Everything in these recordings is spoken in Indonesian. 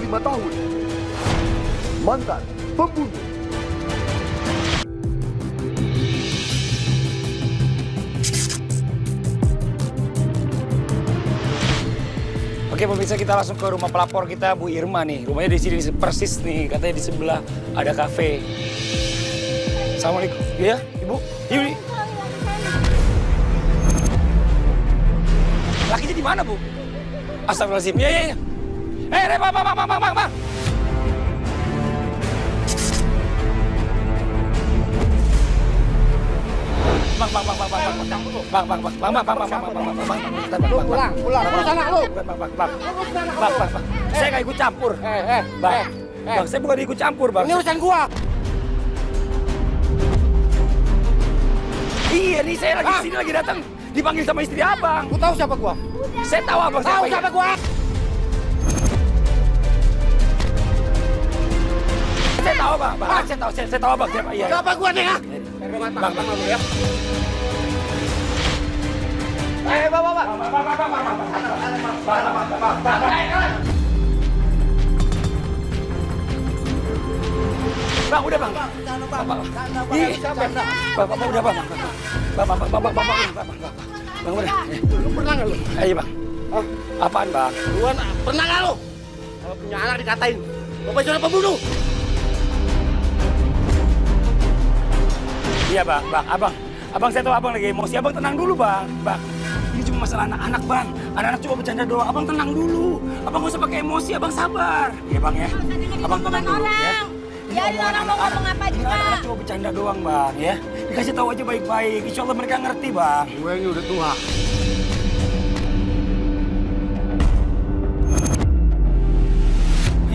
5 tahun. Mantan pembunuh. Oke pemirsa, kita langsung ke rumah pelapor kita, Bu Irma nih. Rumahnya di sini persis nih, katanya di sebelah ada kafe. Assalamualaikum. Iya, Ibu. Ibu. Lakinya di mana, Bu? Astagfirullahaladzim. Iya. Bang. Pulang. Urus anak lu. Bang. Saya nggak ikut campur. Bang, saya bukan ikut campur, Bang. Ini urusan gua. Iya nih, saya lagi sini lagi datang. Dipanggil sama istri abang. Lu tahu siapa gua? Saya tahu abang Tahu siapa gua? Saya tahu, Bang. Saya tahu abang siapa. Iya. Siapa gua nih, ha? Bang. Ya. Bawa. Bang, udah, Bang. Bapak udah, Bang. Bang, udah. Lu pernah nggak lu? Ayo, Bang. Apaan, Bang? Lu pernah nggak lu? Kalau punya anak dikatain, bapak sudah pembunuh. Iya, Bang. Abang saya tahu abang lagi emosi. Abang tenang dulu, Bang. Ini cuma masalah anak-anak, Bang. Anak-anak cuma bercanda doang. Abang tenang dulu. Abang nggak usah pakai emosi. Abang sabar. Iya, Bang ya. Abang tenang dulu ya. Biarin orang mau ngomong apa juga. Anak-anak cuma bercanda doang, Bang ya. Dikasih tahu aja baik-baik. Insya Allah mereka ngerti, Bang. Gue ini udah tua.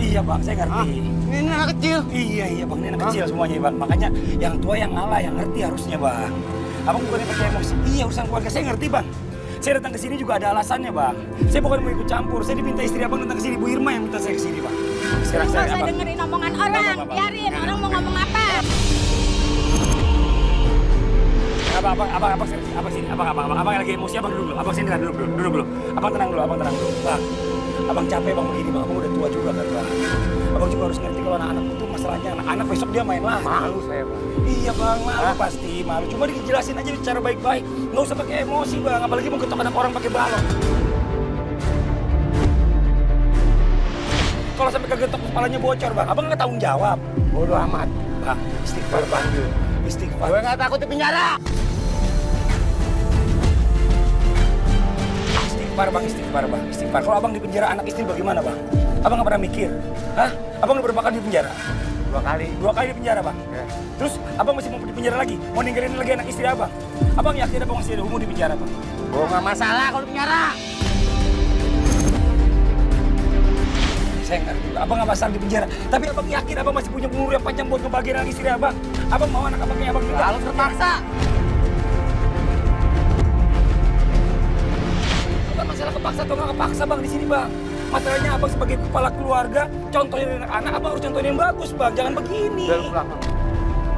Iya, Bang, saya ngerti. Ini anak kecil. Iya, Bang, ini anak kecil semuanya, Bang. Makanya yang tua yang ngalah, yang ngerti harusnya, Bang. Abang bukannya pakai emosi. Iya, urusan keluarga saya ngerti, Bang. Saya datang ke sini juga ada alasannya, Bang. Saya bukan mau ikut campur. Saya diminta istri abang datang ke sini, Bu Irma yang minta saya ke sini, Bang. Sekarang Nggak saya usah abang. dengerin omongan orang. Biarin orang mau ngomong apa. Abang lagi emosi, abang duduk dulu. Abang sini duduk dulu. Abang tenang dulu. Bang, abang capek, Bang, begini, Bang. Abang udah tua juga kan, Bang. Abang juga harus ngerti kalau anak-anak itu masalahnya. Anak-anak besok dia main lah. Malu saya, Bang. Iya, Bang, malu pasti, malu. Cuma dijelasin aja secara baik-baik. Nggak usah pakai emosi, Bang. Apalagi mau ketok anak orang pakai balok. Kalau sampai kegetok kepalanya bocor, Bang, abang nggak tanggung jawab. Bodoh amat. Bang, istighfar, Bang. Istighfar. Gue nggak takut di penjara. Istighfar, Bang. Kalau abang di penjara anak istri bagaimana, Bang? Abang nggak pernah mikir? Hah? Abang udah berapa kali di penjara? 2 kali. 2 kali di penjara, Bang. Ya. Terus abang masih mau di penjara lagi? Mau ninggalin lagi anak istri abang? Abang yakin abang masih ada umur di penjara, Bang? Gue nggak masalah kalau di penjara. Saya ngerti, abang nggak masalah di penjara. Tapi abang yakin abang masih punya umur yang panjang buat ngebahagiain anak istri abang? Abang mau anak abang kayak abang juga? Kalau terpaksa. Bukan masalah kepaksa atau nggak kepaksa, Bang, di sini, Bang. Masalahnya abang sebagai kepala keluarga, contohin anak-anak, abang harus contohin yang bagus, Bang. Jangan begini. Udah lu pulang.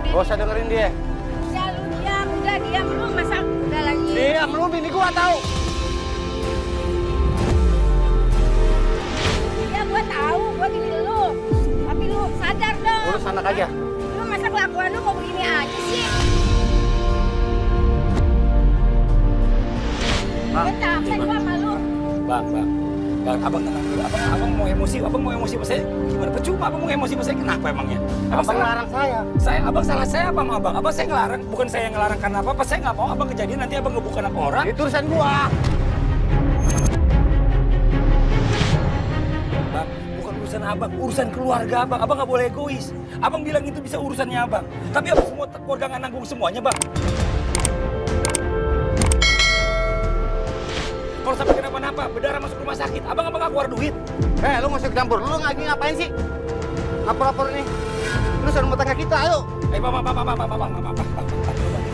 Gak usah dengerin dia. Ya lu diam, udah diam lu masa udah lagi. Diam, lu bini gua tahu. Ya gua tahu, gua bini lu. Tapi lu sadar dong. Urus anak aja. Lu masa kelakuan lu mau begini aja sih? Bang. Gua capek gua sama lu. Bang, abang tenang dulu. Abang mau emosi sama saya. Gimana? Percuma abang mau emosi sama saya. Kenapa emangnya? Abang ngelarang saya. Abang salah saya apa sama abang? Abang saya ngelarang. Bukan saya yang ngelarang karena apa? Saya nggak mau abang kejadian nanti abang ngebuk anak orang. Itu urusan gua. Bang, bukan urusan abang, urusan keluarga abang. Abang nggak boleh egois. Abang bilang itu bisa urusannya abang. Tapi abang semua keluarga nggak nanggung semuanya, Bang. Kalau sampai kenapa-napa, berdarah masuk rumah sakit, abang nggak keluar duit. Lu nggak usah campur. Lu ngapain sih? Lapor-lapor nih. Lu urusan rumah tangga kita, ayo. Bang. Kita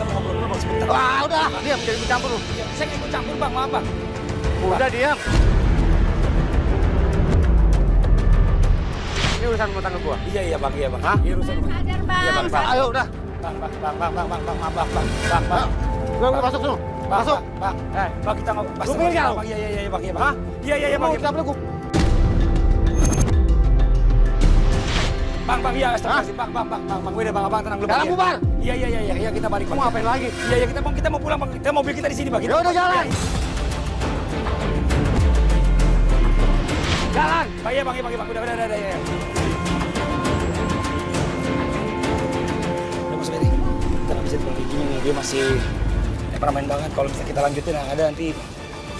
mau ngobrol dulu, Bang, sebentar. Wah, udah. Diam, jadi ikut campur lu. Saya nggak ikut campur, Bang, maaf, Bang. Udah, diam. Ini urusan rumah tangga gua. Iya, Bang. Hah? Iya, urusan rumah. Sadar, Bang. Iya, Bang. Ayo, udah. Bang. Gua masuk dulu. Masuk. Bang, kita ngobrol. Lu pengen nggak? Bang, iya, Bang. Hah? Iya, Mau Bang. kita peluk. Bang, iya, astagfirullahaladzim, bang, udah bang, abang tenang dulu. Jalan bubar. Iya, kita balik. Mau ngapain lagi? Iya, kita mau pulang, bang. Kita mobil kita di sini, bang. Ya udah jalan. Jalan. Bang, iya, bang, udah, ya. Udah masuk aja. Kita nggak bisa dibilang kayak gini nih, dia masih pernah main banget. Kalau misalnya kita lanjutin, yang ada nanti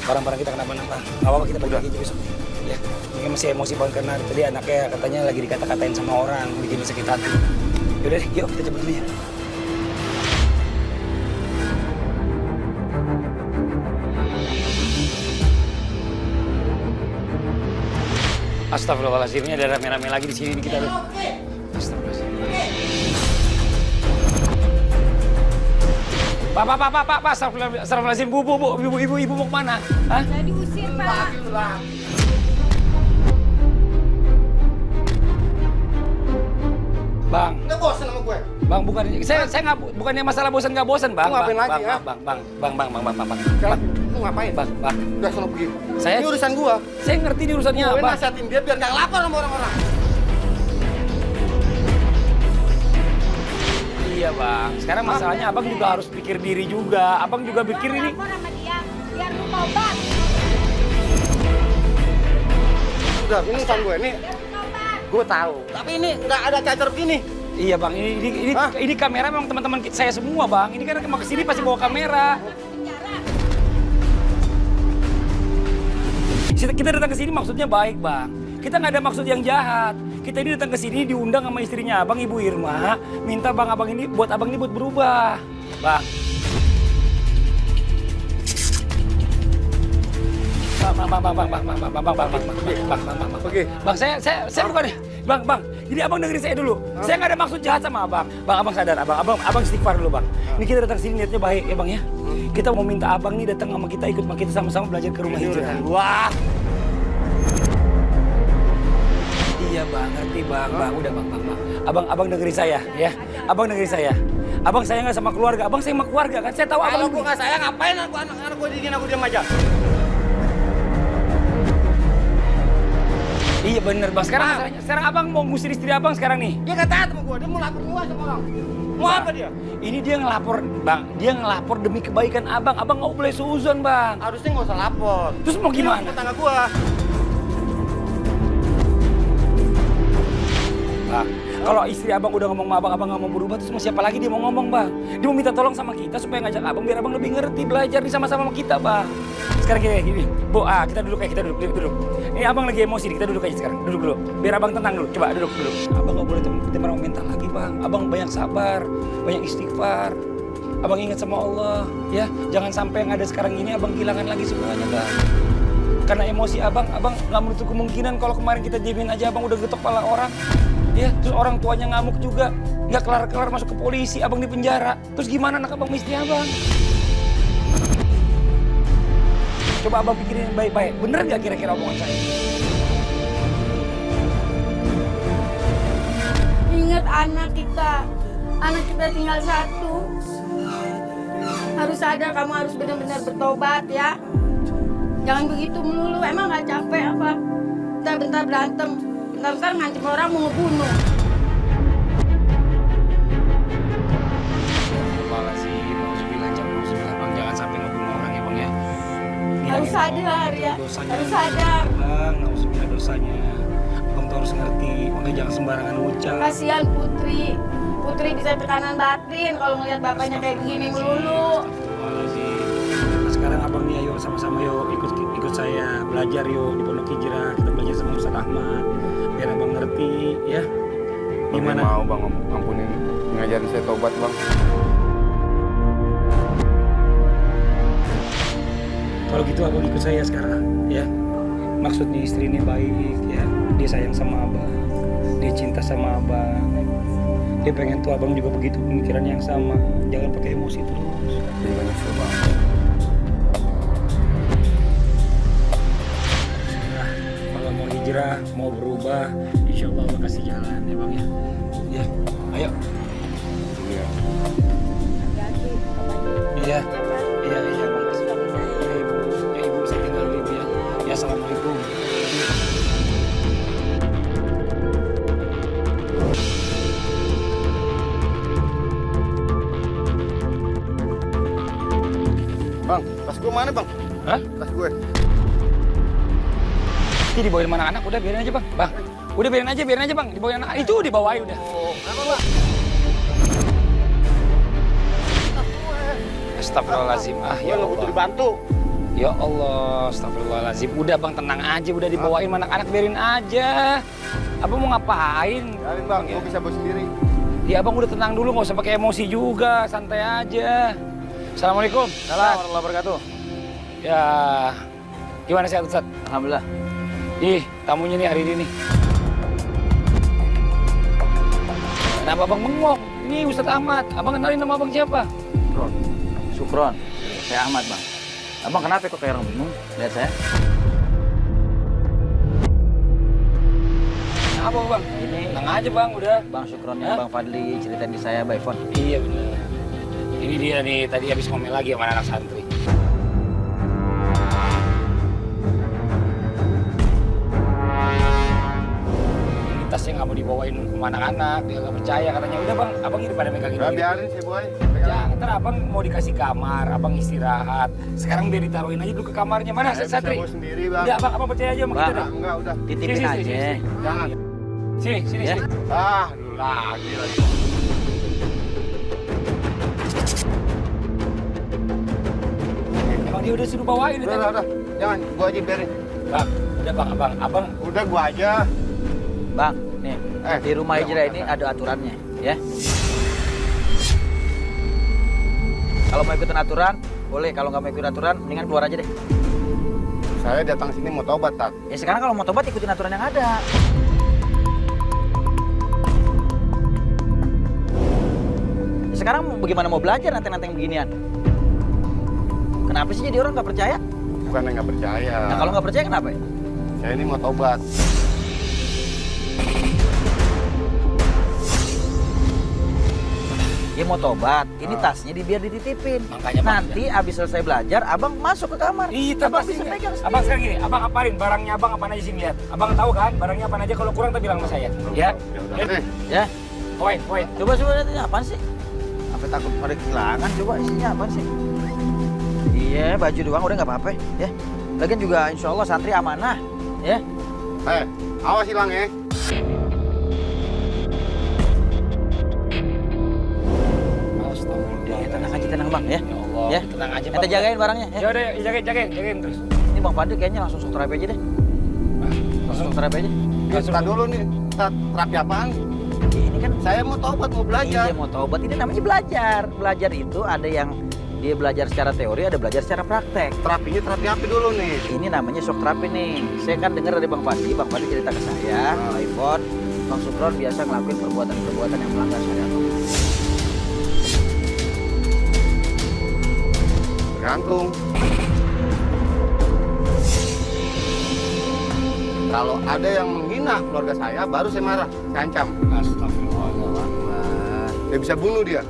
barang-barang kita kenapa-napa. Nggak apa-apa, kita balik lagi besok. Ya, ini masih emosi banget karena tadi anaknya katanya lagi dikata-katain sama orang, bikin sakit hati. Yaudah deh, yuk kita cabut dulu ya. Astagfirullahaladzim, ini ada rame-rame lagi di sini kita. Astagfirullahaladzim. Pak, astagfirullahaladzim, ibu mau kemana? Hah? Saya diusir, Pak. Bang, Nggak bosan sama gue? Bang, saya nggak, bukannya masalah bosan nggak bosan, Bang. Lu ngapain lagi, ya? Bang. Lu ngapain? Bang. Udah sono pergi. Saya- Ini urusan gua. Saya ngerti di urusannya, Gue Bang. nasihatin dia biar nggak lapor sama orang-orang. Iya, Bang. Sekarang masalahnya Abang juga harus pikir diri juga. Abang juga pikir ini. Lapor sama dia, biar lu tobat. Udah, ini urusan gue. Ini Biar lu tobat. gue tahu. Tapi ini nggak ada cacar begini. Iya, Bang. Ini kamera memang teman-teman saya semua, Bang. Ini kan mau kesini pasti bawa kamera. Penjara. Kita datang ke sini maksudnya baik, Bang. Kita nggak ada maksud yang jahat. Kita ini datang ke sini diundang sama istrinya Abang, Ibu Irma, minta abang ini buat berubah, Bang. Bang. Oke. Bang, saya bukan, Bang. Jadi Abang dengerin saya dulu. Saya nggak ada maksud jahat sama Abang. Bang, Abang sadar, Abang istighfar dulu, Bang. Ini kita datang sini niatnya baik ya, Bang ya. Kita mau minta Abang nih datang sama kita, ikut sama kita sama-sama belajar ke rumah hijrah. Wah. Iya, Bang, ngerti, Bang. Udah, Bang. Abang dengerin saya, ya. Abang dengerin saya. Abang sayang nggak sama keluarga? Abang sayang sama keluarga kan? Saya tahu Kalau Abang. gue nggak sayang, ngapain anak gue digini aku diam aja? Iya bener, Bang. Sekarang Abang mau ngusir istri Abang sekarang nih. Dia nggak taat sama gue, dia mau lapor gue sama orang. Mau apa dia? Ini dia ngelapor, Bang. Dia ngelapor demi kebaikan Abang. Abang nggak boleh seuzon, Bang. Harusnya nggak usah lapor. Terus mau gimana? Ini tetangga gue. Bang, kalau istri Abang udah ngomong sama Abang nggak mau berubah, terus mau siapa lagi dia mau ngomong, Bang? Dia mau minta tolong sama kita supaya ngajak Abang biar Abang lebih ngerti, belajar nih sama-sama sama kita, Bang. Sekarang gini, Bu, kita duduk. Ini Abang lagi emosi, kita duduk aja sekarang. Duduk dulu, biar Abang tenang dulu. Coba duduk. Abang nggak boleh temperamental lagi, Bang. Abang banyak sabar, banyak istighfar. Abang ingat sama Allah, ya. Jangan sampai yang ada sekarang ini Abang kehilangan lagi semuanya, Bang. Karena emosi Abang nggak menutup kemungkinan kalau kemarin kita diemin aja Abang udah getok kepala orang. Ya, terus orang tuanya ngamuk juga, nggak kelar-kelar masuk ke polisi, Abang di penjara. Terus gimana anak Abang, istri Abang? Coba Abang pikirin baik-baik, bener nggak kira-kira omongan saya? Ingat anak kita tinggal satu. Harus sadar kamu harus benar-benar bertobat ya. Jangan begitu melulu, emang nggak capek apa? Bentar-bentar berantem, bentar-bentar ngancem orang mau ngebunuh. Bang, jangan sampai ngebunuh orang ya, Bang ya. Harus sadar ya, Dosanya. harus sadar. Bang, nauzubillah dosanya. Abang tuh harus ngerti, makanya jangan sembarangan ucap. Kasihan Putri bisa tekanan batin kalau ngeliat bapaknya kayak begini melulu. Astagfirullahaladzim. Nah, sekarang Abang nih, ayo sama-sama yuk ikut saya belajar yuk di Pondok Hijrah. Kita belajar sama Ustaz Ahmad biar Abang ngerti ya. Gimana? Mau Bang, ampunin ngajarin saya tobat Bang. Kalau gitu Abang ikut saya sekarang ya. Maksudnya istri ini baik ya. Dia sayang sama Abang. Dia cinta sama Abang. Dia pengen tuh Abang juga begitu pemikiran yang sama. Jangan pakai emosi terus. Iya Bang. Kalau mau hijrah, mau berubah, insya Allah Allah kasih jalan ya Bang ya. Ya, ayo. Iya. Iya, Bang. Iya Ibu, Ibu saya tinggal dulu ya. Ya, assalamualaikum. Bang, tas gue mana bang? Hah? Tas gue. Ini dibawain mana anak, udah biarin aja bang. Bang, udah biarin aja bang. Dibawain anak, itu dibawain udah. Kenapa bang? Astagfirullahaladzim, Ya ya nggak butuh Allah. dibantu. Ya Allah, astagfirullahaladzim. Udah bang, tenang aja, udah dibawain sama anak-anak, biarin aja. Abang mau ngapain? Biarin bang, gue bisa bawa sendiri. Ya abang udah tenang dulu, nggak usah pakai emosi juga, santai aja. Assalamualaikum. Salam warahmatullahi wabarakatuh. Ya, gimana sehat Ustaz? Alhamdulillah. Ih, tamunya nih hari ini nih. Kenapa abang bengong? Ini Ustaz Ahmad. Abang kenalin nama abang siapa? Sukron. Saya Ahmad, Bang. Abang kenapa kok kayak orang bingung? Lihat saya. Apa bang? Ini Tenang aja bang, udah. Bang Sukronnya Hah? Bang Fadli ceritain ke saya by phone. Iya benar. Ini dia nih, tadi habis ngomel lagi sama anak santri. Ini tasnya nggak mau dibawain sama anak-anak, dia nggak percaya katanya. Udah bang, abang ini pada megangin Udah gini. biarin sih boy. Jangan, ntar abang mau dikasih kamar, abang istirahat. Sekarang biar ditaruhin aja dulu ke kamarnya. Mana Saya bisa santri? bawa sendiri bang. Udah abang percaya aja sama Bang. kita deh. Enggak udah. Titipin Sini, aja. sini. Jangan. Sini, Ya. sini. Ah, lu lagi. Emang dia udah suruh bawain itu. Udah. Jangan, gua aja biarin. Bang, udah bang, abang. Udah gua aja. Bang, nih di rumah udah, hijrah udah, ini udah. ada aturannya, ya. Kalau mau ikutin aturan, boleh. Kalau nggak mau ikutin aturan, mendingan keluar aja deh. Saya datang sini mau tobat, Tat. Ya sekarang kalau mau tobat ikutin aturan yang ada. Ya, sekarang bagaimana mau belajar nanti-nanti beginian? Kenapa sih jadi orang nggak percaya? Bukan yang nggak percaya. Nah kalau nggak percaya kenapa? Saya ini mau tobat. Dia mau tobat, ini tasnya biar dititipin. Makanya, Bang, Nanti abis selesai belajar, abang masuk ke kamar. Iya, abang pasti bisa nggak. pegang sendiri. Abang sekarang gini, abang apalin barangnya abang apaan aja sini lihat. Abang tahu kan barangnya apaan aja, kalau kurang tuh bilang sama saya. Ya? Nih, Ya, Poin. coba lihat ini apaan sih? Apa takut pada kehilangan? Coba isinya apaan sih? Iya, baju doang udah nggak apa-apa ya. Lagian juga insya Allah santri amanah ya. Awas hilang ya. Udah, tenang aja tenang bang ya. Ya Allah, Ya. tenang aja bang. Kita jagain barangnya ya. Ya udah, jagain terus. Ini bang Fadil kayaknya langsung sok terapi aja deh. Langsung sok terapi aja. Tar dulu nih, Tat, terapi apaan? Ini kan Saya mau tobat, mau belajar. Iya mau tobat, ini namanya belajar. Belajar itu ada yang dia belajar secara teori, ada belajar secara praktek. Terapinya terapi apa dulu nih? Ini namanya shock terapi nih. Saya kan dengar dari Bang Fadli cerita ke saya, iPhone, Bang Sukron biasa ngelakuin perbuatan-perbuatan yang melanggar syariat. Tergantung. Kalau ada yang menghina keluarga saya, baru saya marah, saya ancam. Astagfirullahaladzim. Saya bisa bunuh dia.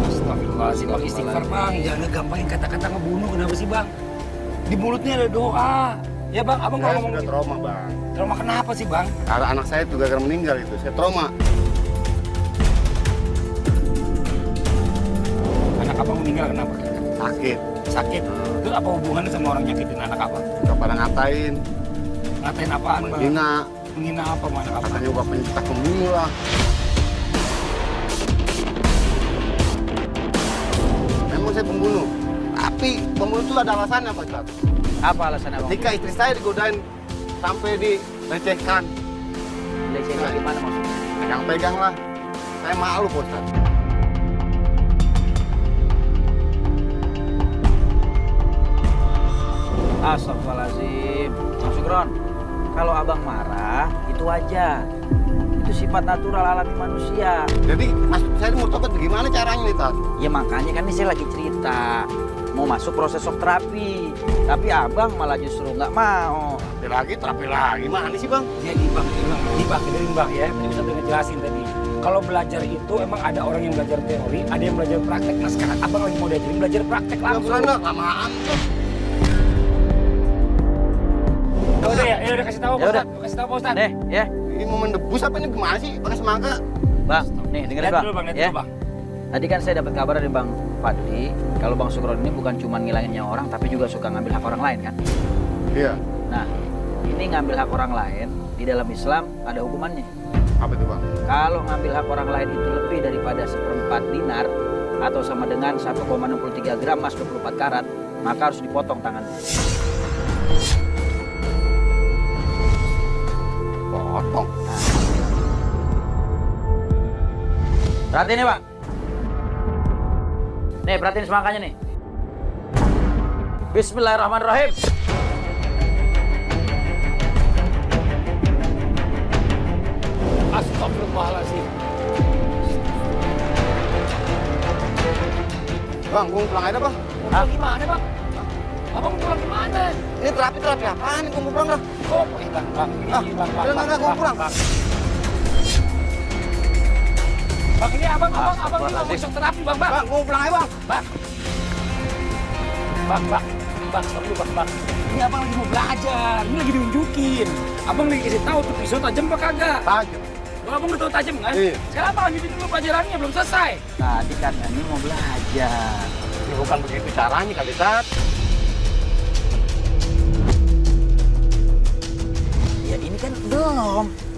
Astagfirullahaladzim, bang istighfar bang. Jangan ngegampangin kata-kata ngebunuh, kenapa sih bang? Di mulutnya ada doa. Ya bang, abang kalau Saya ngomong sudah gitu. trauma, Bang. Trauma kenapa sih bang? Karena anak saya juga akan meninggal itu, saya trauma. Anak abang meninggal kenapa? Sakit, Sakit. Itu apa hubungannya sama orang nyakitin anak abang? udah pada ngatain, Ngatain apaan bang? menghina, Menghina apa sama anak abang? katanya bapak pencipta pembunuh lah. Memang saya pembunuh, tapi pembunuh itu ada alasannya, Pak Ustadz. Apa alasannya bang? Ketika istri saya digodain sampai dilecehkan, Lecehnya gimana maksudnya? pegang-pegang lah. Saya malu, Pak Ustadz. Astagfirullahaladzim. Bang Sukron, kalau abang marah itu wajar. Itu sifat natural alami manusia. Jadi maksud saya mau tobat bagaimana caranya nih, Tat? Ya makanya kan ini saya lagi cerita mau masuk proses shock terapi, tapi abang malah justru nggak mau. Terapi lagi, mana sih, Bang? Jadi bang, dengerin bang ya. Tadi bisa ngejelasin tadi. Kalau belajar itu emang ada orang yang belajar teori, ada yang belajar praktek. Nah sekarang abang lagi mau diajarin belajar praktek langsung. Nggak, lamaan tuh. Ya udah ya udah kasih tahu Ya Pak udah. Ustadz. Kasih tahu Pak Ustadz. Deh, ya. Ini mau mendebus apa ini gimana sih? Pakai semangka. Bang, nih dengerin Lihat bang. dulu bang, lihat Ya. dulu bang. Tadi kan saya dapat kabar dari Bang Fadli, kalau Bang Sukron ini bukan cuma ngilangin nyawa orang, tapi juga suka ngambil hak orang lain kan? Iya. Nah, ini ngambil hak orang lain, di dalam Islam ada hukumannya. Apa itu bang? Kalau ngambil hak orang lain itu lebih daripada 1/4 dinar, atau sama dengan 1,63 gram emas 24 karat, maka harus dipotong tangannya. Potong. Perhatiin nih Bang. Nih, perhatiin semangkanya nih. Bismillahirrahmanirrahim. Astagfirullahaladzim. Bang, gue pulang aja bang. Hah? Gimana bang? Abang mau pulang gimana? Ini terapi apaan nih? Gue mau pulang dah. Oh, bang, ini bang, Enggak, gue pulang. Bang, ini abang ini mau masuk terapi bang. Bang, gue mau pulang aja bang. Bang, stop dulu bang. Ini abang lagi mau belajar, ini lagi diunjukin. Abang lagi kasih tahu tuh pisau tajam apa kagak? Tajam. Kalau abang udah tahu tajam kan? Iya. Sekarang abang lanjutin dulu pelajarannya, belum selesai. Tadi katanya mau belajar. Ini bukan begitu caranya kali, Tat. Ya ini kan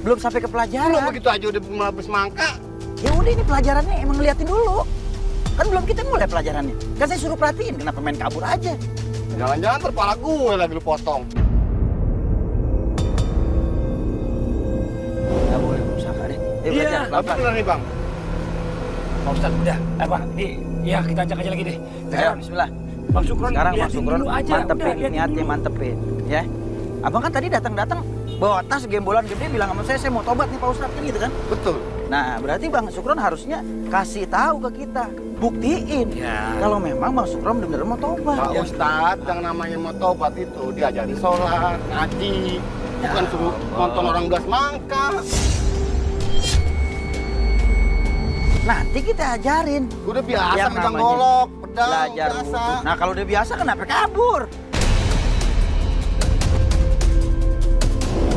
belum sampai ke pelajaran. Belum begitu aja udah melabus mangka. Ya udah ini pelajarannya emang ngeliatin dulu. Kan belum kita mulai pelajarannya. Kan saya suruh perhatiin, kenapa main kabur aja? Jangan-jangan terpala gue lagi lu potong. Nggak boleh usaha deh. Iya, Belajar Tapi pelan-pelan. bener nih bang. Pak Ustadz, udah. Ini, ya kita ajak aja lagi deh. Ayo, bismillah. Bang Sukron, Sekarang Bang liatin Sukron dulu aja. mantepin Udah, liatin niatnya, dulu. mantepin. Ya. Abang kan tadi datang-datang bawa tas gembolan gede bilang sama saya mau tobat nih Pak Ustadz kan gitu kan? Betul. Nah, berarti Bang Sukron harusnya kasih tahu ke kita, buktiin Ya. kalau memang Bang Sukron benar-benar mau tobat. Pak Ustadz, yang namanya mau tobat itu diajari sholat, ngaji, bukan suruh nonton orang belas mangka. Nanti kita ajarin. Udah biasa Yang megang namanya golok, pedang, belajar biasa. wudhu. Nah, kalau udah biasa kenapa kabur?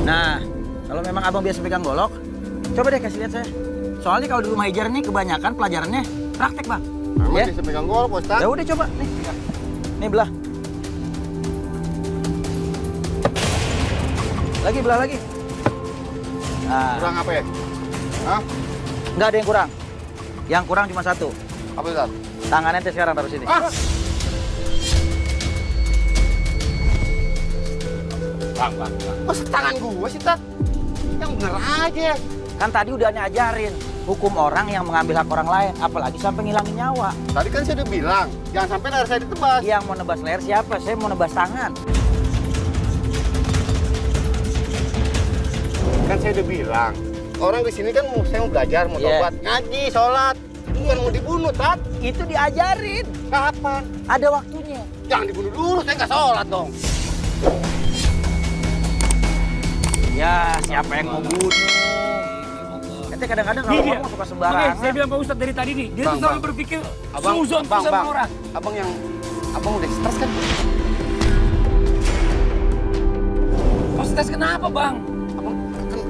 Nah, kalau memang abang biasa pegang golok, coba deh kasih lihat saya. Soalnya kalau di rumah Ijar nih kebanyakan pelajarannya praktek bang. Emang Ya, bisa megang golok, Pak Ustadz? ya udah coba nih, nih belah. Lagi belah lagi. Nah, Kurang apa ya? Hah? nggak ada yang kurang. Yang kurang cuma satu. Apa Ustadz? Tangannya ente sekarang taruh sini. Ah! Bang. Masa tangan gue sih, Tat? Yang bener aja. Kan tadi udah ngajarin hukum orang yang mengambil hak orang lain, apalagi sampai ngilangin nyawa. Tadi kan saya udah bilang, jangan sampai leher saya ditebas. Yang mau nebas leher siapa? Saya mau nebas tangan. Kan saya udah bilang, orang di sini kan saya mau belajar, mau Iya. tobat, ngaji, sholat. Bukan mau dibunuh, Tat. Itu diajarin. Kapan? Ada waktunya. Jangan dibunuh dulu, saya nggak sholat dong. Ya, siapa yang mau bunuh? Ente kadang-kadang kalau Iya. ngomong suka Oke, sembarangan. saya bilang Pak Ustadz dari tadi nih, dia Bang, tuh selalu Bang. berpikir Abang, suzon tuh sama orang. abang udah stres kan? Kok stres kenapa bang?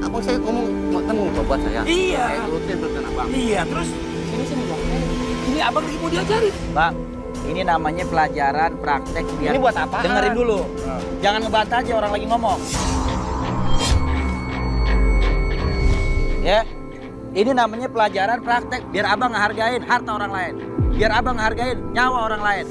Abang saya ngomong, kan mau tobat saya. Iya. Saya turutin perintah abang. Iya, terus sini bang. Ini abang lagi mau diajarin. Bang, ini namanya pelajaran praktek biar. Ini buat apaan? Dengerin dulu. Jangan ngebantah aja orang lagi ngomong. Ya, ini namanya pelajaran praktek biar abang ngehargain harta orang lain. Biar abang ngehargain nyawa orang lain.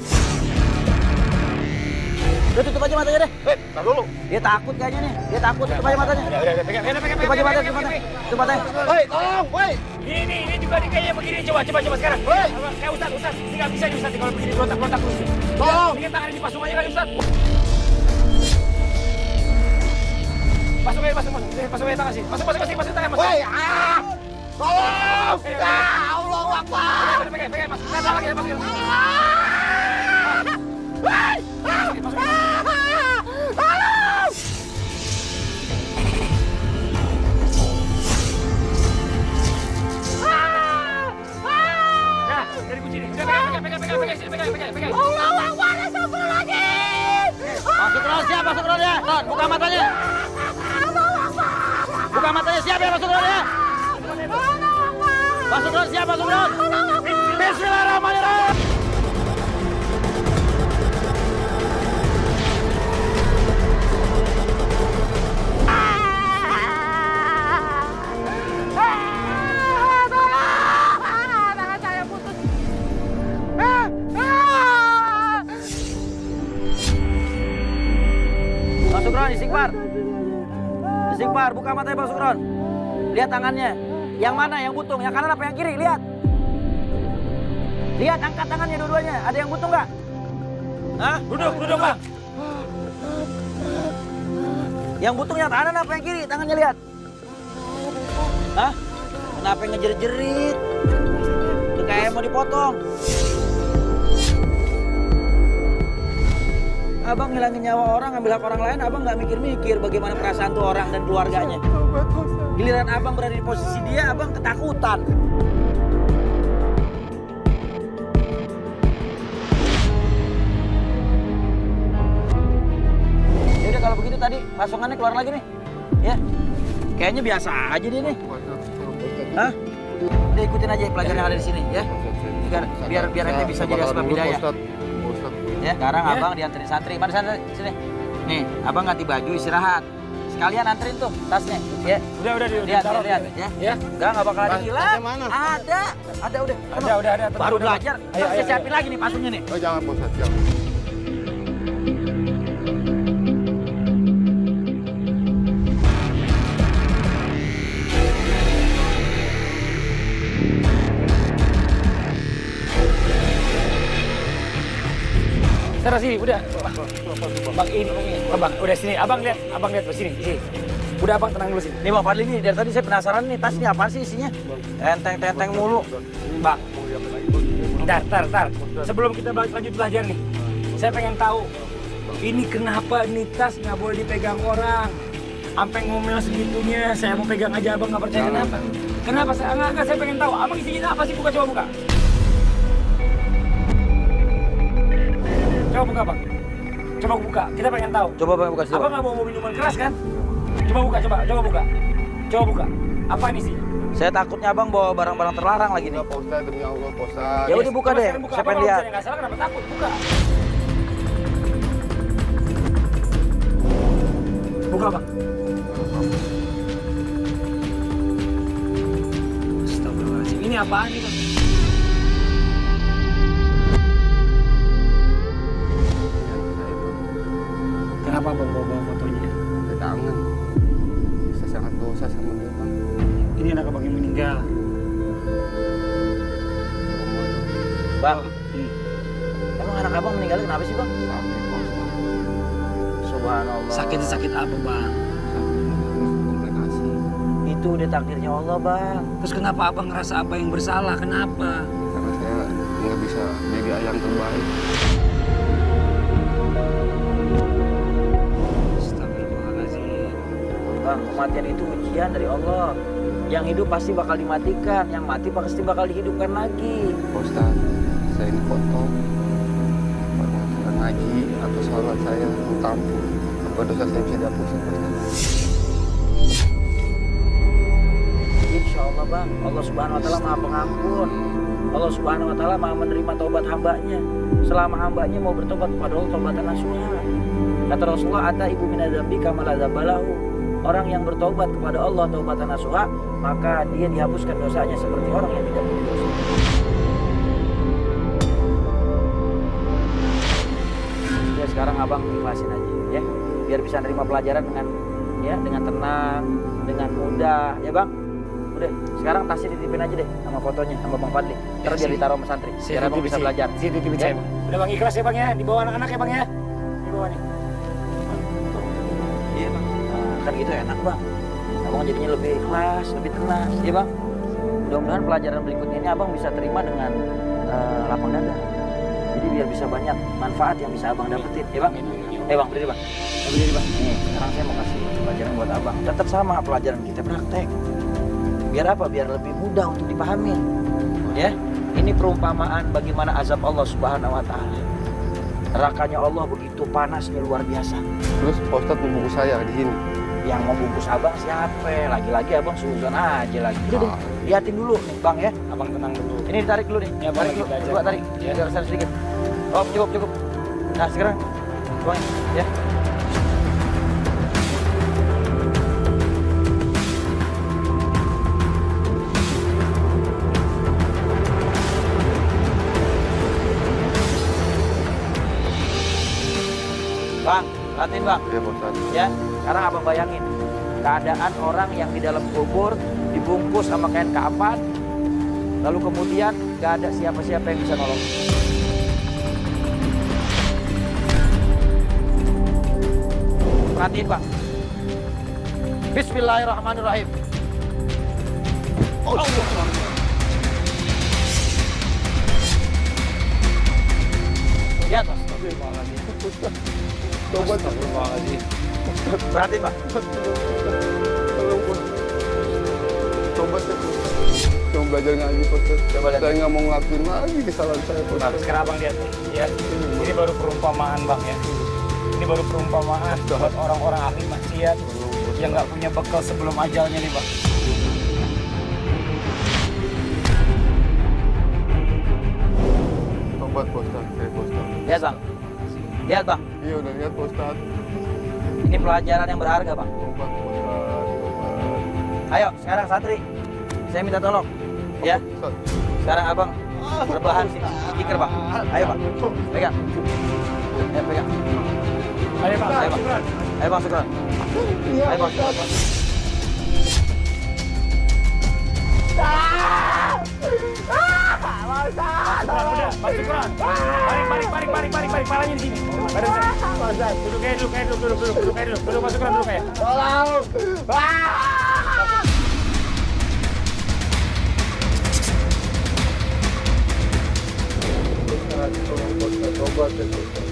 Udah tutup aja matanya deh. Tar dulu. Dia takut kayaknya nih. Dia takut. Tutup aja matanya. Pegang. Tutup aja matanya. Tutup matanya. Woi, tolong, woi. Ini juga nih kayaknya begini. Coba sekarang. Woi. Ustadz. Ini nggak bisa nih Ustadz kalau begini berontak terus. Tolong. Ini tangan dipasung aja kali Ustadz. Pasung aja tangan sih. Masuk tangan. Woi, ah! Tolong! Ya Allah, Akbar! Pegang. Masuk. Lagi. Nah, dari kunci nih. Udah pegang. Allahu Akbar, astagfirullahaladzim. Masuk roda siap, masuk roda. Ton, buka matanya. Buka matanya siap ya, masuk roda. Masuk roda siap, masuk roda. Bismillahirrahmanirrahim. Bang Sugron, istighfar. Istighfar, buka matanya Bang Sugron. Lihat tangannya. Yang mana yang butung? Yang kanan apa yang kiri? Lihat. Lihat, angkat tangannya dua-duanya. Ada yang butung nggak? Hah? Duduk bang. Yang butung yang kanan apa yang kiri? Tangannya lihat. Hah? Kenapa yang ngejerit-jerit? Itu kayak mau dipotong. Abang ngilangin nyawa orang, ambil hak orang lain, abang nggak mikir-mikir bagaimana perasaan tuh orang dan keluarganya. Giliran abang berada di posisi dia, abang ketakutan. Ya udah kalau begitu tadi pasungannya keluar lagi nih, ya. Kayaknya biasa aja dia nih. Hah? Udah ikutin aja pelajaran yang ada di sini, ya. Biar ente bisa jadi asbab hidayah. Ya, sekarang abang dianterin santri. Mana santri? Sini. Nih, abang ganti baju istirahat. Sekalian anterin tuh tasnya, ya. Udah Lihat, taruh. ya. Ya. Enggak bakal ada hilang. tasnya mana? Ada udah. Ada. Baru belajar. Ayo, Saya siapin lagi nih pasunnya nih. Oh jangan Pak Ustadz, jangan. Sana sini, udah. Bang ini, abang, udah sini. Abang lihat sini. Udah abang tenang dulu sini. Nih Bang Fadli nih, dari tadi saya penasaran nih tas ini apaan sih isinya? Tenteng mulu. Bang, ntar. Sebelum kita lanjut belajar nih, saya pengen tahu ini kenapa ini tas nggak boleh dipegang orang? Sampai ngomel segitunya, saya mau pegang aja abang nggak percaya kenapa? Kenapa saya pengen tahu, abang isinya apa sih? Coba buka. Coba buka bang. Coba buka, kita pengen tahu. Coba Bang buka situ. Abang nggak mau minuman keras kan? Coba buka. Coba buka. Apa ini sih? Saya takutnya Abang bawa barang-barang terlarang lagi nih. Enggak Pak Ustadz, demi Allah Pak Ustadz. Ya udah buka deh, saya pengen lihat. Nggak salah kenapa takut? Buka. Buka bang. Astagfirullahaladzim. Ini apaan nih bang? Kenapa bang bawa fotonya? Dia kangen. Saya sangat dosa sama dia Bang. Ini anak abang yang meninggal. Bang, emang anak abang meninggalnya kenapa sih Bang? Sakit Pak Ustadz. Subhanallah. Sakit apa bang? Komplikasi. Itu udah takdirnya Allah Bang. Terus kenapa abang ngerasa apa yang bersalah? Kenapa? Karena saya nggak bisa jadi ayah yang terbaik. Astagfirullahaladzim. Bang, kematian itu ujian dari Allah. Yang hidup pasti bakal dimatikan, yang mati pasti bakal dihidupkan lagi. Pak Ustadz, saya ini kotor. Pada ngaji atau sholat saya tampung. Apa dosa saya bisa dihapus Pak Ustadz? Insya Allah Bang, Allah Subhanahu Wa Taala Maha Pengampun. Allah Subhanahu Wa Taala Maha menerima taubat hambanya. Selama hambanya mau bertobat kepada Allah taubatan nasuha. Kata Rasulullah, "Ata ibu minadzambi kamal adzabalahu." Orang yang bertobat kepada Allah taubatan nasuha, maka dia dihapuskan dosanya seperti orang yang tidak punya dosa. Ya sekarang abang ikhlasin aja ya, biar bisa nerima pelajaran dengan tenang, dengan mudah, ya bang. Udah, sekarang tasnya dititipin aja deh sama fotonya sama Bang Fadli. Terus biar ditaruh sama santri, biar abang bisa belajar. Sini titipin saya bang. Udah bang ikhlas ya bang ya, di bawah anak-anak ya bang ya. Di bawah nih. Iya bang. Nah, kan gitu enak bang. Abang jadinya lebih ikhlas, lebih tenang, ya bang. Mudah-mudahan pelajaran berikutnya ini abang bisa terima dengan lapang dada. Jadi biar bisa banyak manfaat yang bisa abang dapetin, ya bang. Bang, berdiri bang. Berdiri bang. Nih, sekarang saya mau kasih pelajaran buat abang. Tetap sama pelajaran kita praktek. Biar apa? Biar lebih mudah untuk dipahami. Ya, ini perumpamaan bagaimana azab Allah Subhanahu Wa Taala. Nerakanya Allah begitu panasnya luar biasa. Terus Pak Ustadz buku saya di sini. yang mau bungkus abang siapa? Lagi-lagi abang suzon aja lagi. Udah deh, liatin dulu nih bang ya. Abang tenang dulu. Ini ditarik dulu nih. Ya, Bang, tarik dulu. kita aja. Coba tarik. Ya. Biar kesana sedikit. Oh, cukup. Nah, sekarang bang ya. Bang, perhatiin bang. Iya Pak Ustadz. Ya, sekarang abang bayangin keadaan orang yang di dalam kubur dibungkus sama kain kafan, lalu kemudian gak ada siapa-siapa yang bisa nolong. Perhatiin bang. Bismillahirrahmanirrahim. Oh, di atas. Tobat Astagfirullahaladzim. Perhatiin bang. Tolong Pak. Tobat ya Pak Ustadz. Coba belajar ngaji Pak Ustadz. Coba lihat. Saya nggak mau ngelakuin lagi kesalahan saya Pak Bang, Ustadz. sekarang abang lihat nih, ya. Ini baru perumpamaan bang ya. Ini baru perumpamaan buat orang-orang ahli maksiat yang nggak punya bekal sebelum ajalnya nih bang. Tobat Pak Ustadz. Saya Pak Ustadz. Lihat bang. Lihat bang. Iya udah lihat Pak Ustadz. Ini pelajaran yang berharga bang. Tobat Pak Ustadz. Tobat. Ayo sekarang santri. Saya minta tolong. Ya. Ustadz. Sekarang abang berbahan sini. Stiker bang. Ayo bang. Pegang. Ayo pegang. Ayo bang, Ayo bang. Ayo bang Sukron. Ayo bang. Sukron. Udah, Bang Sukron. Balik, palanya di sini. Badan saya. Duduk aja dulu, Bang Sukron, duduk aja. Tobat ya Pak Ustadz.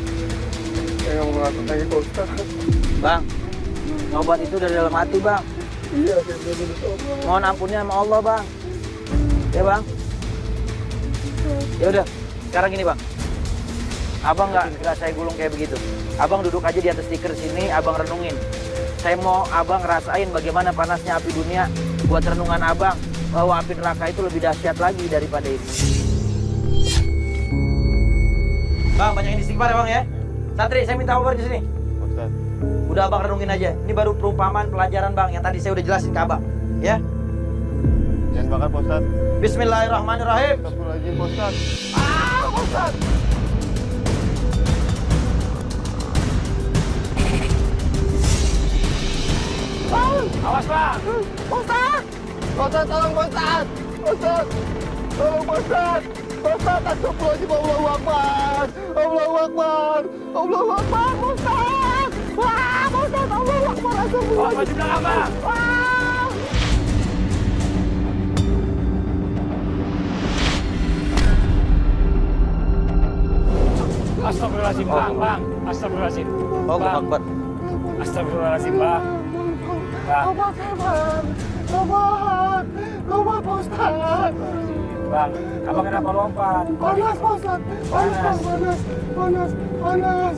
Saya nggak mau ngelakuin lagi Pak Ustadz. Bang. Tobat itu dari dalam hati bang. Iya saya benar tobat. Mohon ampunnya sama Allah bang. Ya bang. Ya udah. Sekarang gini bang. Abang nggak saya gulung kayak begitu. Abang duduk aja di atas stiker sini. Abang renungin. Saya mau abang ngerasain bagaimana panasnya api dunia. Buat renungan abang bahwa api neraka itu lebih dahsyat lagi daripada ini. Bang, banyakin istighfar ya bang ya. Santri, saya minta over di sini. Pak Ustadz. Udah abang renungin aja. Ini baru perumpamaan pelajaran bang yang tadi saya udah jelasin ke abang. Ya. Jangan bakar Pak Ustadz. Bismillahirrahmanirrahim. Astagfirullahaladzim Pak Ustadz. Pak Ustadz. Awas bang. Pak Ustadz tolong Pak Ustadz. Pak Ustadz. Tolong Pak Ustadz. Pak Ustadz, astagfirullahaladzim. Allahu Akbar. Allahu Akbar. Allahu Akbar Pak Ustadz. Wah Pak Ustadz. Allahu Akbar. Awas Astagfirullahaladzim. maju belakang bang. Wah. Astagfirullahaladzim bang. Astagfirullahaladzim. Allahu Bang. Akbar. Astagfirullahaladzim bang. Bang. Tobat saya Bang. Tobat. Tobat Pak Ustadz. Bang, abang kenapa lompat? Panas Pak Ustadz. Panas Bang. Panas. Panas. Panas.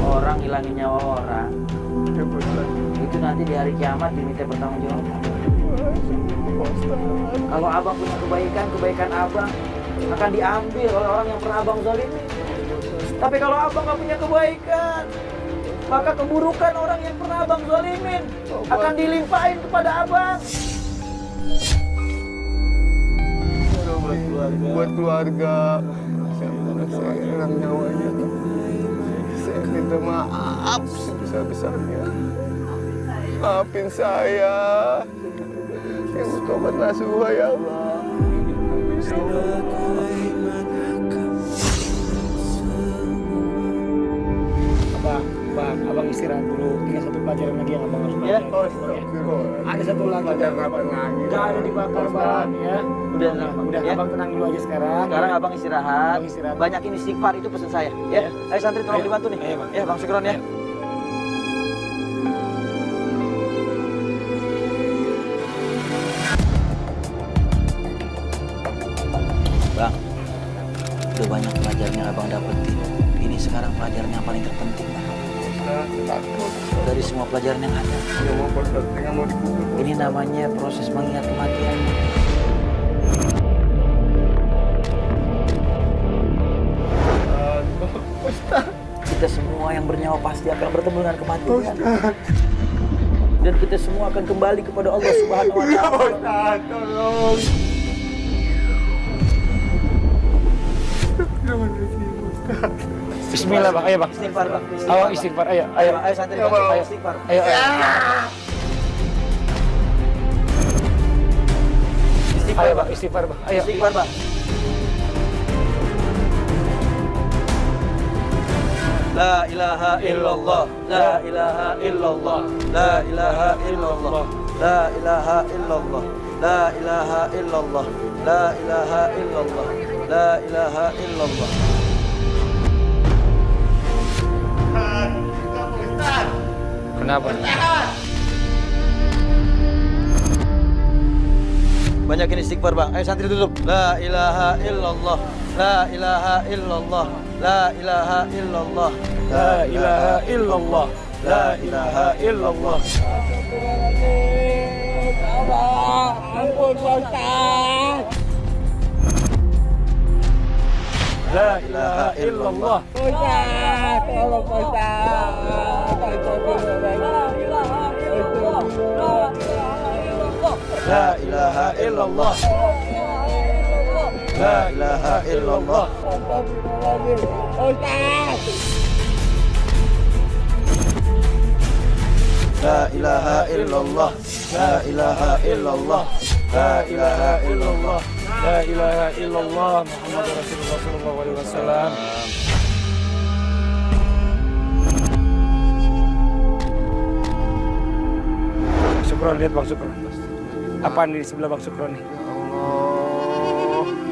Orang hilangin nyawa orang, Ya Pak Ustadz. itu nanti di hari kiamat diminta pertanggungjawaban. Pak Ustadz. Kalau abang punya kebaikan, kebaikan abang akan diambil oleh orang yang pernah abang zalimin. Tapi kalau abang nggak punya kebaikan, maka keburukan orang yang pernah abang zalimin akan dilimpahin kepada abang. Buat keluarga saya hilang nyawanya. Saya minta maaf sebesar-besarnya. Maafin saya. Yang bertobat nasuha ya Allah. Abang istirahat dulu. Tinggal satu pelajaran lagi yang abang harus Ya. belajar. Ada satu lagi. Pelajaran apa lagi? Udah ada dibakar bang ya. Udah tenang, Bang. Udah Ya. abang tenang dulu aja sekarang. Sekarang abang istirahat. Abang istirahat. Banyakin istighfar itu pesan saya. Ya. Ayo santri tolong Ayo. dibantu nih. Ayo, Bang. Ya Bang Sukron ya. Bang, udah banyak pelajaran yang abang dapetin. Ini sekarang pelajaran yang paling terpenting bang. Takut. dari semua pelajaran yang ada. Ya mau Pak Ustadz, nggak mau dikubur. Ini namanya proses mengingat kematian. Kita semua yang bernyawa pasti akan bertemu dengan kematian. Dan kita semua akan kembali kepada Allah Subhanahu wa Ta'ala. Ustadz, tolong. Bismillah bang, ayo bang. Istighfar, Bang. Awang istighfar, ayo, ayo. Ayo santri, Ya, Bang. ayo istighfar. Ayo, ayo. Ayo bang, istighfar bang, ayo. Istighfar, Bang. La ilaha illallah, la ilaha illallah, la ilaha illallah, la ilaha illallah, la ilaha illallah, la ilaha illallah, la ilaha illallah. Kenapa? Banyakin istighfar, Bang. Ayo santri tutup. La ilaha illallah, la ilaha illallah, la ilaha illallah, La ilaha illallah, la ilaha illallah. La ilaha illallah. La ilaha illallah. la ilaha illallah. La ilaha illallah, la ilaha illallah, la ilaha illallah. La ilaha illallah Muhammad Rasulullah sallallahu alaihi wasallam. Syukron, lihat Bang Syukron. Apaan di sebelah Bang Syukron nih?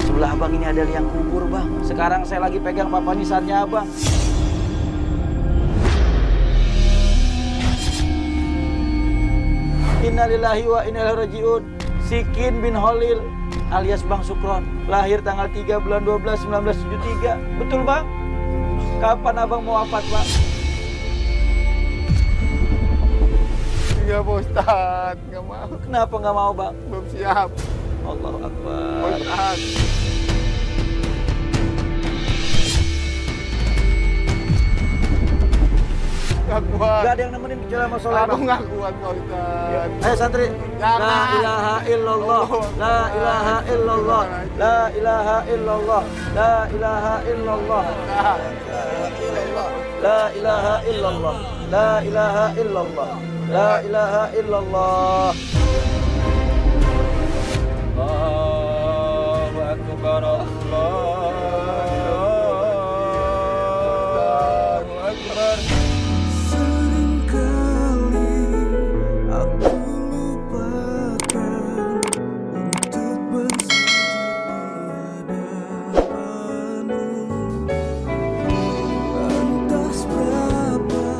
Sebelah abang ini ada liang kubur, Bang. Sekarang saya lagi pegang papan nisannya abang. Innalillahi wa inna ilaihi rajiun. Sikin bin Holil alias Bang Syukron, lahir tanggal 3 bulan 12 1973. Betul, Bang? Kapan abang mau wafat, Bang? Enggak Pak Ustadz, nggak mau. Kenapa nggak mau, Bang? Belum siap. Allahu Pak Akbar. Ustadz. Nggak kuat. Gak ada yang nemenin bicara masalah, Aku Bang. nggak kuat Pak Ustadz. Ayo santri. Jangan. La ilaha illallah, la ilaha illallah, la ilaha illallah, la ilaha illallah, la ilaha illallah, la ilaha illallah, la ilaha illallah. Allahu akbar, Allahu akbar.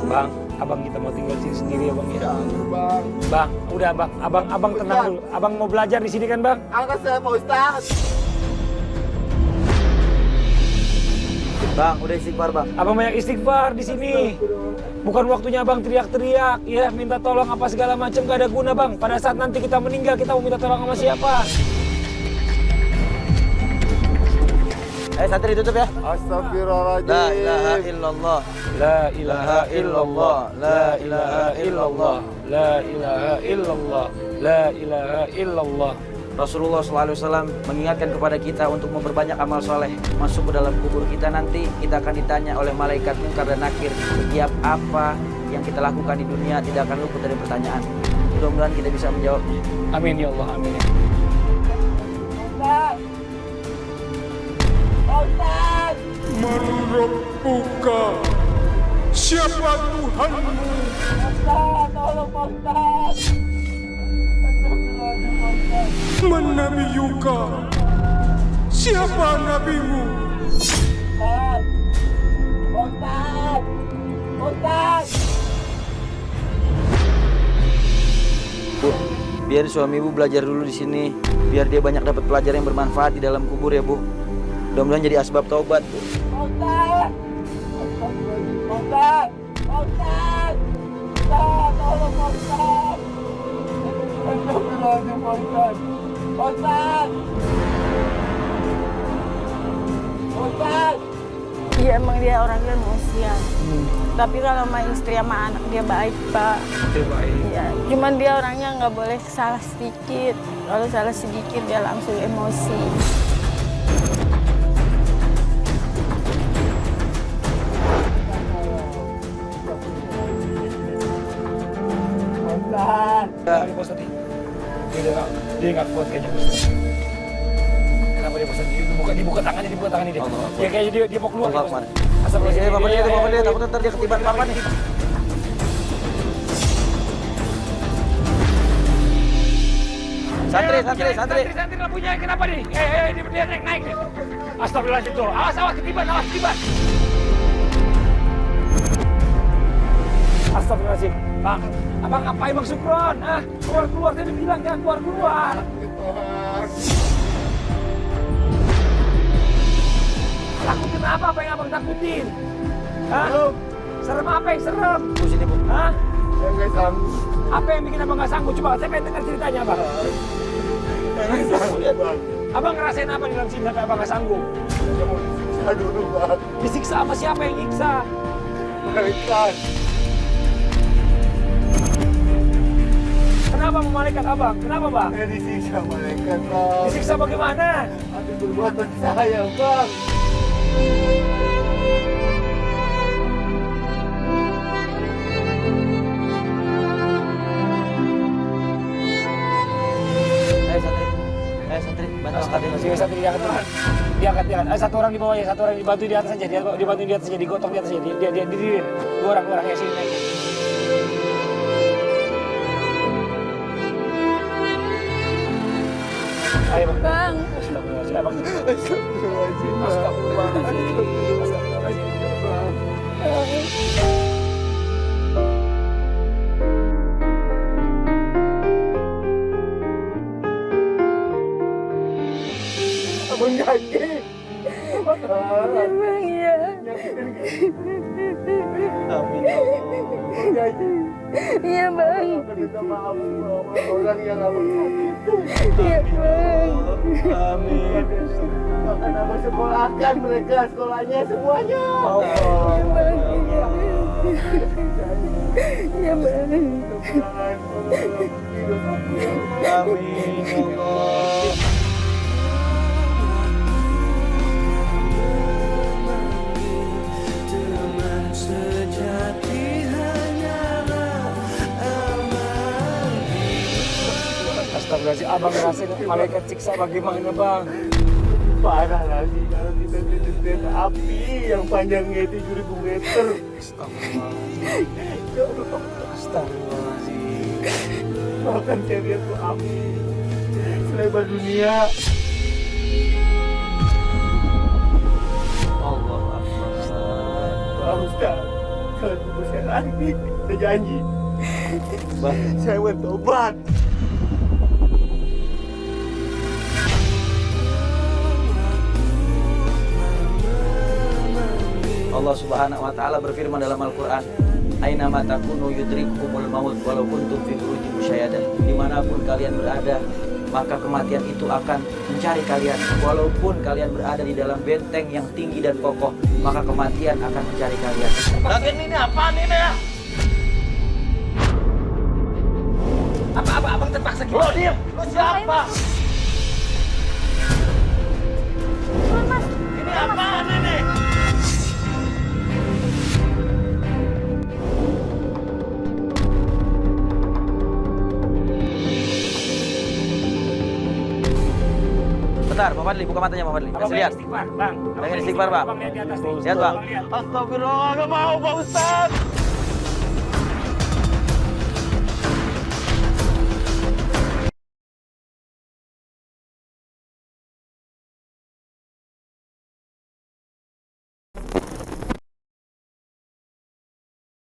Bang, abang kita mau tinggal sini sendiri ya Bang ya. Bang, Bang, udah Bang, abang tenang dulu. Abang mau belajar di sini kan Bang? angkat saya Pak Ustadz. Bang, udah istighfar, Bang. Abang banyak istighfar di sini. Bukan waktunya Abang teriak-teriak, ya minta tolong apa segala macam, gak ada guna Bang. Pada saat nanti kita meninggal, kita mau minta tolong sama siapa? Ayo santri tutup ya. Astagfirullahaladzim. La ilaha illallah, La ilaha illallah, la ilaha illallah, la ilaha illallah, la ilaha illallah. Rasulullah SAW mengingatkan kepada kita untuk memperbanyak amal soleh. Masuk ke dalam kubur kita nanti, kita akan ditanya oleh malaikat Munkar dan Nakir. Setiap apa yang kita lakukan di dunia tidak akan luput dari pertanyaan. Mudah-mudahan kita bisa menjawabnya. Amin ya Allah, amin. Man Rabbuka? Siapa Tuhanmu? Man Nabiyuka? Siapa nabimu? Bu, biar suami ibu belajar dulu di sini, biar dia banyak dapat pelajaran yang bermanfaat di dalam kubur ya Bu. Mudah-mudahan jadi asbab taubat Bu. Ustaz! Ustaz, tolong Pak Ustaz! Astagfirullahaladzim Pak Ustaz! Ustaz! Ustaz! Iya emang dia orangnya emosian. Tapi kalau sama istri sama anak dia baik, Pak. Dia baik. Iya, cuman dia orangnya nggak boleh salah sedikit. Kalau salah sedikit dia langsung emosi. Ustaz! Kenapa dia Ustaz? Dia nggak kuat kayaknya Ustaz. Kenapa dia Ustaz? Dibuka tangannya dia. Ya kayaknya dia mau keluar. Allah Akbar. Astagfirullahaladzim. Bapak lihat, takutnya ntar dia ketiban papa nih. Santri. Santri lampunya kenapa nih? Dia naik. Astagfirullahaladzim tuh. Awas ketiban. Astagfirullahaladzim. Bang, abang ngapain Bang Sukron? Keluar. Saya udah bilang jangan keluar. Takutin apa yang abang takutin? Serem apa yang serem? Sini, Bu. Saya nggak sanggup. Apa yang bikin abang nggak sanggup? Coba saya pengen dengar ceritanya abang. Saya nggak sanggup, Bang. Abang ngerasain apa di dalam sini sampai abang nggak sanggup? Saya mau disiksa dulu, Bang. Disiksa sama siapa yang nyiksa? Malaikat. Kenapa malaikat abang? Kenapa bang? Saya disiksa malaikat, Bang. Disiksa bagaimana? Atas perbuatan saya, Bang. Ayo santri, bantu angkat dia. Masih satu diangkat. Satu orang di bawah ya, satu orang dibantu di atas saja. Dibantu di atas saja, digotong di atas saja. Dia diri. Dua orang ya sini naik. Ayo bang. Bang, Astagfirullahaladzim. Abang. Astagfirullahaladzim. Abang janji. Bang ya. Amin. Abang janji. Iya bang. Akan minta maaf sama orang yang abang sakit. Iya bang. Amin. Akan abang sekolahkan mereka sekolahnya semuanya. Iya bang. Iya bang. Amin. Allah. Astagfirullahaladzim. Abang ngerasain malaikat siksa bagaimana bang? Parah lagi kalau kita di kereta api yang panjangnya itu 7.000 meter. Astagfirullahaladzim. Bahkan saya lihat tuh api selebar dunia. Allah Akbar. Pak Ustaz, kalau tunggu saya lagi, saya janji. Saya bertobat. Allah Subhanahu wa taala berfirman dalam Al-Qur'an, "Aina ma takunu yudrikumul maut walau kuntum fi burujin musyayadah." Dimanapun kalian berada, maka kematian itu akan mencari kalian. Walaupun kalian berada di dalam benteng yang tinggi dan kokoh, maka kematian akan mencari kalian. Bagian ini apaan ini ya? Apa abang terpaksa gitu? Lo diem, lo siapa? Ini apaan ini? Bentar, Pak Fadli, buka matanya Pak Fadli. Abang Kasih lihat. istighfar bang. Pengen istighfar, Bang. Abang lihat di atas nih. Lihat, Bang. Astagfirullah, gak mau Pak Ustaz.